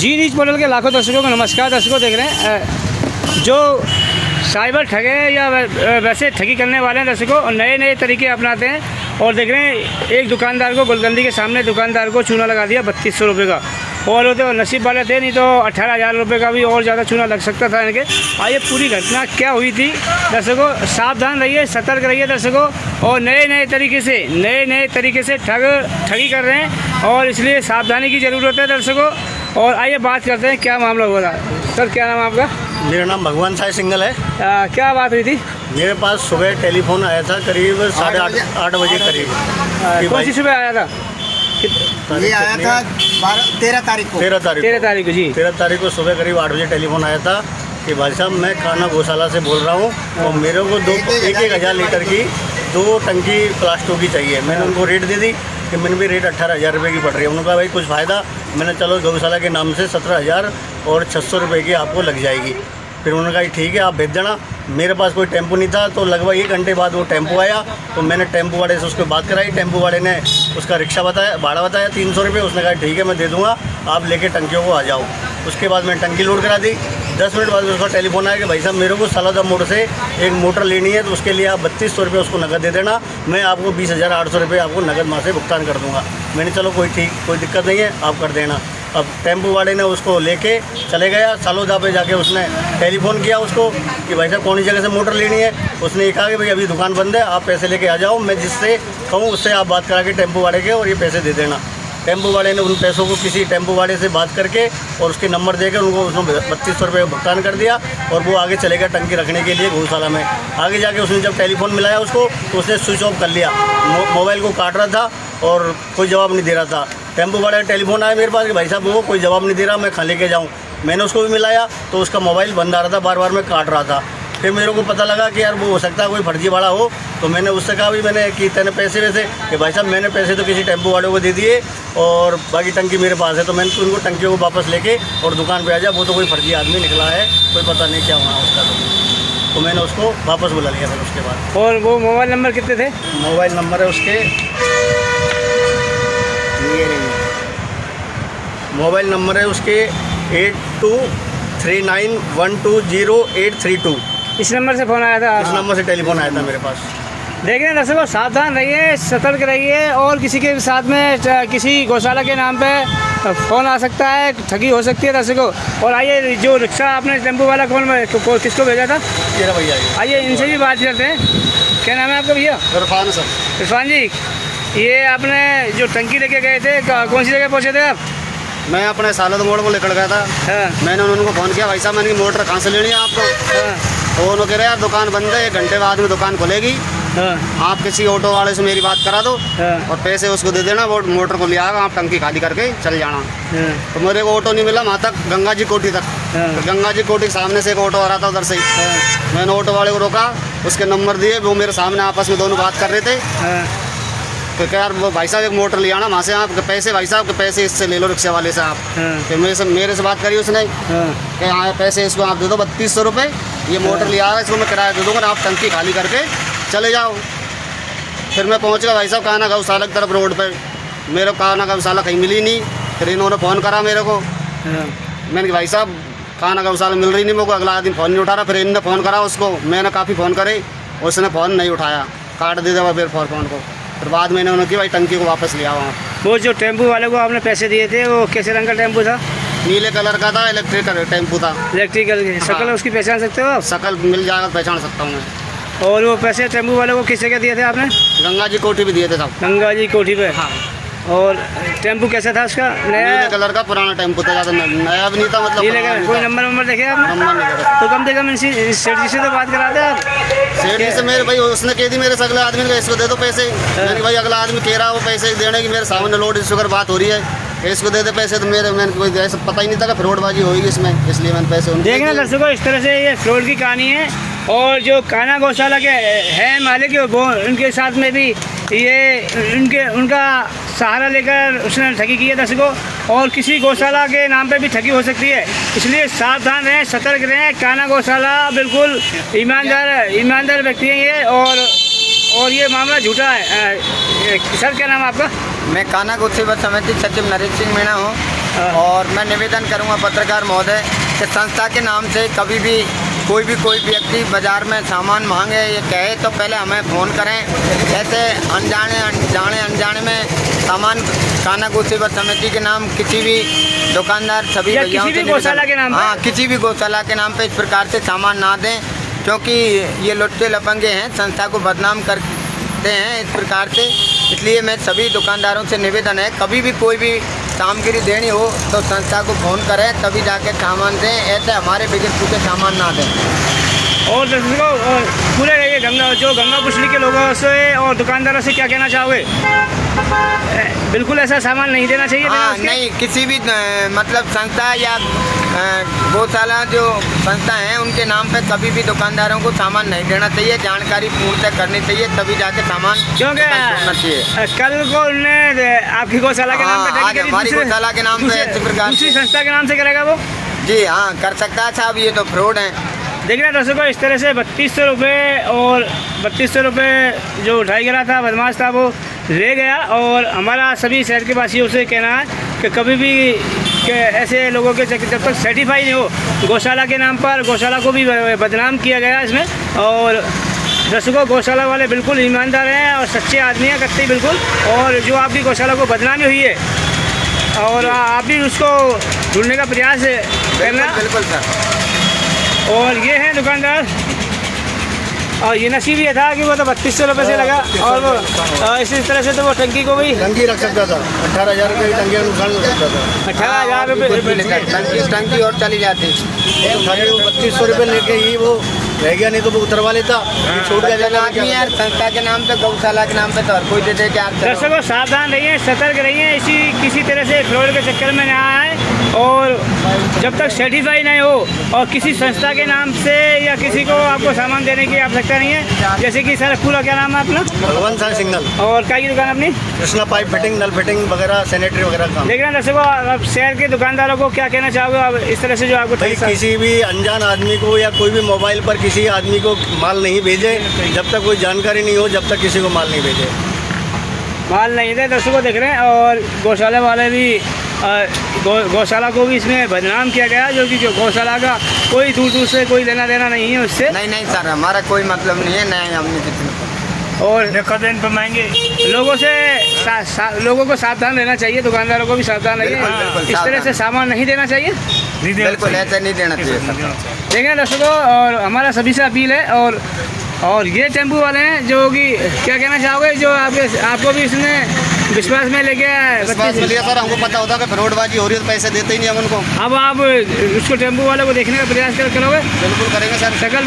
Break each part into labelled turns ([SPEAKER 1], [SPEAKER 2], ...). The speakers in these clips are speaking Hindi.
[SPEAKER 1] जी न्यूज़ पोर्टल के लाखों दर्शकों को नमस्कार। दर्शकों देख रहे हैं जो साइबर ठगे या वैसे ठगी करने वाले हैं दर्शकों, और नए तरीके अपनाते हैं। और देख रहे हैं एक दुकानदार को गुलगंदी के सामने दुकानदार को चूना लगा दिया 3200 रुपये का, और वो तो नसीब वाले थे, नहीं तो 18,000 रुपये का भी और ज़्यादा चूना लग सकता था इनके। आइए पूरी घटना क्या हुई थी दर्शकों, सावधान रहिए, सतर्क रहिए दर्शकों। और नए तरीके से ठगी कर रहे हैं, और इसलिए सावधानी की ज़रूरत है दर्शकों। और आइए बात करते हैं क्या मामला हुआ था। सर क्या नाम है आपका?
[SPEAKER 2] मेरा नाम भगवान साई सिंगल है।
[SPEAKER 1] क्या बात हुई थी?
[SPEAKER 2] मेरे पास सुबह टेलीफोन आया था करीब 8:30 बजे करीब।
[SPEAKER 1] कौन सी सुबह आया था?
[SPEAKER 3] ये आया था 13 तारीख को।
[SPEAKER 2] 13 तारीख को
[SPEAKER 1] जी।
[SPEAKER 2] 13 तारीख को सुबह करीब 8 बजे टेलीफोन आया था कि भाई साहब मैं खाना गौशाला से बोल रहा हूँ और मेरे को एक 1,000 लीटर की 2 टंकी प्लास्टिक की चाहिए। मैंने उनको रेट दे दी कि मैंने भी रेट 18,000 रुपये की पड़ रही है। उन्होंने कहा भाई कुछ फ़ायदा। मैंने चलो गौशाला के नाम से 17,000 और 600 रुपये की आपको लग जाएगी। फिर उन्होंने कहा ठीक है आप भेज देना। मेरे पास कोई टेम्पो नहीं था, तो लगभग 1 घंटे बाद वो टेम्पो आया, तो मैंने टेम्पो वाले से उसको बात कराई। टेम्पो वाले ने उसका रिक्शा बताया, भाड़ा बताया 300 रुपये। उसने कहा ठीक है मैं दे दूँगा, आप लेके टंकियों को आ जाओ। उसके बाद मैंने टंकी लोड करा दी। 10 मिनट बाद उसका टेलीफोन आया कि भाई साहब मेरे को सालादा मोड़ से एक मोटर लेनी है, तो उसके लिए आप 3200 रुपये उसको नकद दे देना, मैं आपको 20,800 रुपये आपको नकद माह से भुगतान कर दूँगा। मैंने चलो कोई दिक्कत नहीं है, आप कर देना। अब टेम्पो वाले ने उसको लेके चले गया। सालोदा पे जाके उसने टेलीफोन किया उसको कि भाई साहब कौन सी जगह से मोटर लेनी है। उसने ये कहा कि भाई अभी दुकान बंद है, आप पैसे लेके आ जाओ, मैं जिससे कहूँ उससे आप बात करा के टेम्पो वाले के और ये पैसे दे देना। टेम्पो वाले ने उन पैसों को किसी टेम्पो वाले से बात करके और उसके नंबर देकर उनको उसने 3200 रुपये भुगतान कर दिया, और वो आगे चले गया टंकी रखने के लिए गौशाला में। आगे जाके उसने जब टेलीफोन मिलाया उसको, तो उसने स्विच ऑफ कर लिया, मोबाइल को काट रहा था और कोई जवाब नहीं दे रहा था। टेम्पो वाले का टेलीफोन आया मेरे पास कि भाई साहब वो कोई जवाब नहीं दे रहा, मैं कहाँ लेके जाऊँ। मैंने उसको भी मिलाया तो उसका मोबाइल बंद आ रहा था, बार मैं काट रहा था। फिर मेरे को पता लगा कि यार वो हो सकता है कोई फर्जीवाड़ा हो, तो मैंने उससे कहा भी मैंने कि तेने पैसे वैसे कि भाई साहब मैंने पैसे तो किसी टेम्पो वाले को दे दिए और बाकी टंकी मेरे पास है, तो मैंने उनको टंकियों को वापस लेके और दुकान पे आ जा। वो तो कोई फर्जी आदमी निकला है, कोई पता नहीं क्या हुआ उसका। तो मैंने उसको वापस बुला लिया फिर उसके बाद।
[SPEAKER 1] और वो मोबाइल नंबर कितने थे?
[SPEAKER 2] मोबाइल नंबर है उसके, मोबाइल नंबर है उसके 8239120832।
[SPEAKER 1] इस नंबर से फ़ोन आया था?
[SPEAKER 2] इस नंबर से टेलीफोन आया था मेरे पास।
[SPEAKER 1] देख रहे हैं दर्शकों, सावधान रहिए, सतर्क रहिए। और किसी के साथ में किसी गौशाला के नाम पे फ़ोन आ सकता है, ठगी हो सकती है दर्शकों। और आइए जो रिक्शा आपने टेम्पो वाला किसको भेजा था?
[SPEAKER 2] ये भैया
[SPEAKER 1] आइए इनसे भी बात करते हैं। क्या नाम है आपका भैया?
[SPEAKER 2] इरफान सर।
[SPEAKER 1] इरफान जी, ये आपने जो टंकी लेके गए थे कौन सी जगह पहुँचे थे आप?
[SPEAKER 3] मैं अपने सालादा मोड़ को लेकर गया था।
[SPEAKER 1] हाँ।
[SPEAKER 3] मैंने उनको फ़ोन किया भाई साहब मैंने मोटर कहाँ से लेनी है आपको?
[SPEAKER 1] हाँ।
[SPEAKER 3] तो उन्होंने कह रहे यार दुकान बंद है, 1 घंटे बाद में दुकान खुलेगी,
[SPEAKER 1] हाँ।
[SPEAKER 3] आप किसी ऑटो वाले से मेरी बात करा दो और पैसे उसको दे देना, वो मोटर को ले आएगा, आप टंकी खाली करके चल जाना। तो मेरे को ऑटो नहीं मिला वहाँ तक, गंगा जी कोठी तक। तो गंगा जी कोठी के सामने से एक ऑटो आ रहा था उधर से ही। मैंने ऑटो वाले को रोका, उसके नंबर दिए, वो मेरे सामने आपस में दोनों बात कर रहे थे। तो क्या यार वो भाई साहब एक मोटर ले आना वहाँ से, आप पैसे भाई साहब के पैसे इससे ले लो रिक्शा वाले से आप। फिर मेरे से बात करी उसने कि हाँ पैसे इसको आप दे दो 3200 रुपये, ये मोटर ले आएगा, इसको मैं किराया दे दूँगा, आप टंकी खाली करके चले जाओ। फिर मैं पहुँच गया भाई साहब काना गौशाला की तरफ रोड पर। मेरे को काना गौशाला कहीं मिली नहीं। फिर इन्होंने फ़ोन करा मेरे को। मैंने कहा भाई साहब काना गौशाला मिल रही नहीं मेरे को, अगला आदमी फ़ोन नहीं उठा रहा। फिर इन्होंने फ़ोन करा उसको, मैंने काफ़ी फ़ोन करे, उसने फ़ोन नहीं उठाया, काट दे दिया फिर फ़ोन को। फिर बाद में उन्होंने कि भाई टंकी को वापस ले आओ आप।
[SPEAKER 1] वो जो टेम्पो वाले को आपने पैसे दिए थे वो कैसे रंग का टेम्पो था?
[SPEAKER 3] नीले कलर का था, इलेक्ट्रिकल टेम्पू था।
[SPEAKER 1] इलेक्ट्रिकल। शक्ल उसकी पहचान सकते हो आप?
[SPEAKER 3] शकल मिल जाएगा, पहचान सकता हूँ मैं।
[SPEAKER 1] और वो पैसे टेम्पो वाले को किस जगह दिए थे आपने?
[SPEAKER 3] गंगा जी कोठी भी दिए थे साहब।
[SPEAKER 1] गंगा जी कोठी पे?
[SPEAKER 3] हाँ।
[SPEAKER 1] और टेम्पो कैसा था उसका?
[SPEAKER 3] नीले कलर का पुराना टेम्पू था, ज़्यादा नया भी नहीं था मतलब।
[SPEAKER 1] नीले कलर। कोई नंबर देखे आपने?
[SPEAKER 3] नंबर नहीं देखा।
[SPEAKER 1] तो कम से कम सेठ जी से तो बात करा दे आप।
[SPEAKER 3] सेठ जी से मेरे भाई उसने कह दी मेरे से अगले आदमी को इसको दे दो पैसे। मैंने भाई अगला आदमी कह रहा है वो पैसे देने की, मेरे सामने लोड शुगर बात हो रही है, इसको दे दे पैसे। तो मैंने कोई ऐसा पता ही नहीं था कि फ्रॉडबाजी होगी इसमें, इसलिए मैंने पैसे उनको
[SPEAKER 1] देखना दर्शकों, इस तरह से ये फ्रॉड की कहानी है। और जो काना गौशाला के हैं मालिक, वो उनके साथ में भी ये उनका सहारा लेकर उसने ठगी की है दर्शकों। और किसी गौशाला के नाम पे भी ठगी हो सकती है, इसलिए सावधान रहें, सतर्क रहें। काना गौशाला बिल्कुल ईमानदार व्यक्ति हैं ये, और ये मामला झूठा है। सर क्या नाम है आपका?
[SPEAKER 4] मैं काना गौशाला समिति सचिव नरेश सिंह मीणा हूँ। और मैं निवेदन करूंगा पत्रकार महोदय कि संस्था के नाम से कभी भी कोई व्यक्ति बाज़ार में सामान मांगे या कहे तो पहले हमें फ़ोन करें। ऐसे अनजाने में सामान कानागो सेवा समिति के नाम किसी भी दुकानदार सभी
[SPEAKER 1] या
[SPEAKER 4] भैयाओं
[SPEAKER 1] किसी
[SPEAKER 4] से
[SPEAKER 1] भी गौशाला के नाम पे?
[SPEAKER 4] हाँ, किसी भी गौशाला के नाम पे इस प्रकार से सामान ना दें, क्योंकि ये लुट्टे लफंगे हैं, संस्था को बदनाम करते हैं इस प्रकार से। इसलिए मैं सभी दुकानदारों से निवेदन है, कभी भी कोई भी सामग्री देनी हो तो संस्था को फ़ोन करें, तभी जाके सामान दें। ऐसे हमारे बिगड़ चुके सामान ना दें।
[SPEAKER 1] और दर्शकों पूरे ये गंगा पुछली के लोगों से और दुकानदारों से क्या कहना चाहोगे? बिल्कुल ऐसा सामान नहीं देना चाहिए।
[SPEAKER 4] हाँ, नहीं, किसी भी मतलब संस्था या गौशाला जो संस्था हैं उनके नाम पे कभी भी दुकानदारों को सामान नहीं देना चाहिए। जानकारी पूर्णतः करनी चाहिए, तभी जाके सामान
[SPEAKER 1] क्योंकि
[SPEAKER 4] छोड़ना चाहिए।
[SPEAKER 1] कल को उन्होंने आपकी गौशाला के नाम पे
[SPEAKER 4] हाँ, आज हमारी गौशाला के नाम पे इस प्रकार
[SPEAKER 1] दूसरी संस्था के नाम से करेगा वो?
[SPEAKER 4] जी हाँ, कर सकता है साहब, ये तो फ्रॉड है।
[SPEAKER 1] देख रहे हैं दर्शकों, इस तरह से 3200 रुपये और 3200 रुपये जो उठाई गया था, बदमाश था, वो ले गया। और हमारा सभी शहर के वासियों से कहना है कि कभी भी कि ऐसे लोगों के जब तक सर्टिफाई नहीं हो गौशाला के नाम पर, गौशाला को भी बदनाम किया गया इसमें। और दर्शकों, गौशाला वाले बिल्कुल ईमानदार हैं और सच्चे आदमी हैं, कतई बिल्कुल। और जो आपकी गौशाला को बदनामी हुई है और आप भी उसको ढूंढने का प्रयास करना।
[SPEAKER 4] बिल्कुल सर।
[SPEAKER 1] और ये हैं दुकानदार, और ये नसीब ये था कि वो तो 3200 रुपये से लगा। और वो इसी तरह से तो वो टंकी को भी
[SPEAKER 2] टंकी रख सकता था, 18,000 रुपये की टंकी का नुकसान हो सकता था।
[SPEAKER 1] 18,000 रुपये
[SPEAKER 4] टंकी और चली जाती।
[SPEAKER 2] खाली वो 3200 रुपये लेके ही वो रह गया, नहीं तो वो उतरवा लेता। छूट गया जाना
[SPEAKER 4] आदमी यार, संस्था के नाम पे, गौशाला के नाम पे तो हर कोई दे दे के यार।
[SPEAKER 1] दर्शकों सावधान रहिए, सतर्क रहिए, किसी तरह से फ्रॉड के चक्कर में ना आए। और जब तक सर्टिफाई नहीं हो और किसी संस्था के नाम से या किसी को आपको सामान देने की आवश्यकता नहीं है। जैसे कि सर पूरा क्या नाम है अपना?
[SPEAKER 2] भगवान साहब सिग्नल।
[SPEAKER 1] और क्या की दुकान अपनी?
[SPEAKER 2] कृष्णा पाइप फिटिंग, नल फिटिंग वगैरह, सैनिटरी वगैरह काम।
[SPEAKER 1] देख रहे हैं दर्शकों, अब शहर के दुकानदारों को क्या कहना चाहोगे आप इस तरह से जो आपको?
[SPEAKER 2] भाई किसी भी अनजान आदमी को या कोई भी मोबाइल पर किसी आदमी को माल नहीं भेजे जब तक कोई जानकारी नहीं हो, जब तक किसी को माल नहीं भेजे।
[SPEAKER 1] माल नहीं दे दर्शकों, देख रहे हैं। और गौशाला वाले भी गौशाला को भी इसमें बदनाम किया गया, जो कि गौशाला का कोई दूर से कोई लेना देना नहीं है उससे।
[SPEAKER 4] नहीं सर, हमारा कोई मतलब नहीं है, नहीं हमने जितना।
[SPEAKER 1] और दिन पर महंगे लोगों से लोगों को सावधान रहना चाहिए, दुकानदारों को भी सावधान रहिए। इस तरह से सामान नहीं देना चाहिए,
[SPEAKER 4] बिल्कुल ऐसा नहीं देना चाहिए।
[SPEAKER 1] देखें दर्शकों, और हमारा सभी से अपील है। और ये टेम्पू वाले हैं जो कि क्या कहना चाहोगे, जो आपको भी इसमें विश्वास में लेके
[SPEAKER 3] विश्वास में लिया सर, हमको पता होता है कि फ्रॉडबाजी हो रही है तो पैसे देते ही नहीं हम उनको।
[SPEAKER 1] अब आप उसको टेम्पू वाले को देखने का प्रयास करोगे?
[SPEAKER 3] बिल्कुल करेंगे सर। शकल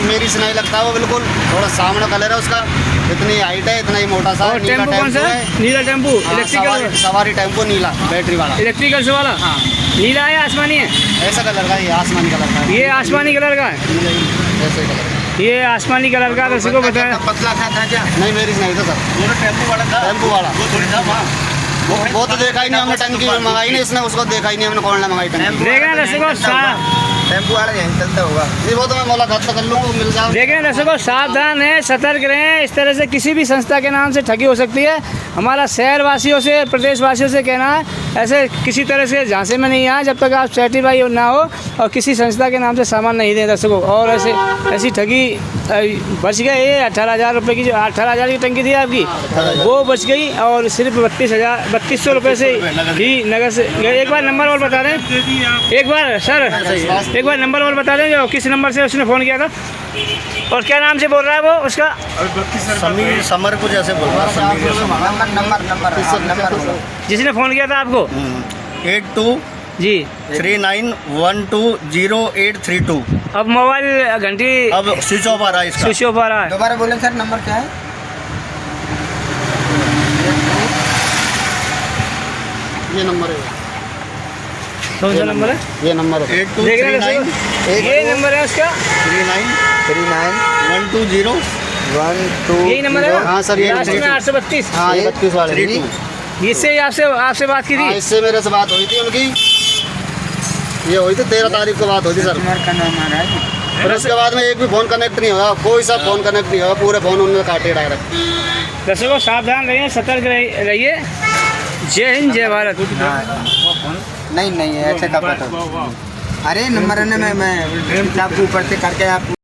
[SPEAKER 3] मेरी से नहीं लगता वो, बिल्कुल थोड़ा सामने कलर है उसका, इतनी हाइट है, इतना ही मोटा सा।
[SPEAKER 1] और टेम्पू कौन सा है? नीला टेम्पू, इलेक्ट्रिकल
[SPEAKER 3] सवारी टेम्पो, नीला बैटरी वाला,
[SPEAKER 1] इलेक्ट्रिकल से वाला।
[SPEAKER 3] हाँ,
[SPEAKER 1] नीला है आसमानी है?
[SPEAKER 3] ऐसा कलर का, ये आसमानी कलर का।
[SPEAKER 1] ये आसमानी कलर का है,
[SPEAKER 3] ऐसे कलर,
[SPEAKER 1] ये आसमानी कलर का। दर्शकों को बताया
[SPEAKER 4] पतला था क्या?
[SPEAKER 3] नहीं मेरी से नहीं था सर, टेम्पो वाला था। टेम्पो वाला वो तो देखा ही नहीं हमने, टंकी मंगाई नहीं इसने, उसको देखा ही नहीं हमने, कौन मंगाई टंकी।
[SPEAKER 1] देखें दर्शकों,
[SPEAKER 4] टेम्पो वाला यहीं चलता होगा।
[SPEAKER 3] नहीं वो तो मैं मुलाकात तो कर लूँगा, मिल जाओ।
[SPEAKER 1] देखें दर्शकों, सावधान है, सतर्क रहें। इस तरह से किसी भी संस्था के नाम से ठगी हो सकती है। हमारा शहर वासियों से, प्रदेश वासियों से कहना है, ऐसे किसी तरह से झांसे में नहीं आए जब तक आप सर्टिफाई ना हो और किसी संस्था के नाम से सामान नहीं दें दर्शकों। और ऐसी ठगी बच गए। ये 18,000 रुपये की, जो 18,000 की टंकी थी आपकी, वो बच गई। और सिर्फ 32,000 रुपये से ही नगर से। एक बार नंबर और बता दें, एक बार सर एक बार नंबर और बता दें, जो किस नंबर से उसने फ़ोन किया था और क्या नाम से बोल रहा है वो उसका?
[SPEAKER 2] समीर समर को जैसे बोल रहा है।
[SPEAKER 4] नंबर
[SPEAKER 1] जिसने फ़ोन किया था आपको?
[SPEAKER 2] 82
[SPEAKER 1] जी
[SPEAKER 2] 39120832।
[SPEAKER 1] अब मोबाइल घंटी
[SPEAKER 2] अब स्विच ऑफ आ रहा है इसका।
[SPEAKER 1] स्विच ऑफ आ रहा है।
[SPEAKER 4] दोबारा बोलें सर, नंबर क्या है?
[SPEAKER 3] ये नंबर है,
[SPEAKER 1] कौन सा नंबर है?
[SPEAKER 3] ये नंबर है।
[SPEAKER 2] 8239
[SPEAKER 1] ये नंबर है उसका?
[SPEAKER 2] 3912
[SPEAKER 1] यही नंबर है?
[SPEAKER 3] हाँ सर, ये
[SPEAKER 1] लास्ट में 832।
[SPEAKER 3] हाँ, ये 32 वाले।
[SPEAKER 2] 32।
[SPEAKER 1] इससे आपसे बात की
[SPEAKER 3] हाँ,
[SPEAKER 1] थी?
[SPEAKER 3] इससे मेरे से बात हुई थी उनकी, ये हुई थी 13 तारीख को बात हुई थी सर। और उसके बाद में एक भी फ़ोन कनेक्ट नहीं हुआ, कोई सा फ़ोन कनेक्ट नहीं हुआ, पूरे फ़ोन उन्होंने काटे डायरेक्ट।
[SPEAKER 1] दर्शकों सावधान रहिए, सतर्क रहिए। जय हिंद, जय भारत।
[SPEAKER 4] नहीं नहीं ऐसे का पता। अरे नंबर मैं चाकू ऊपर से करके आप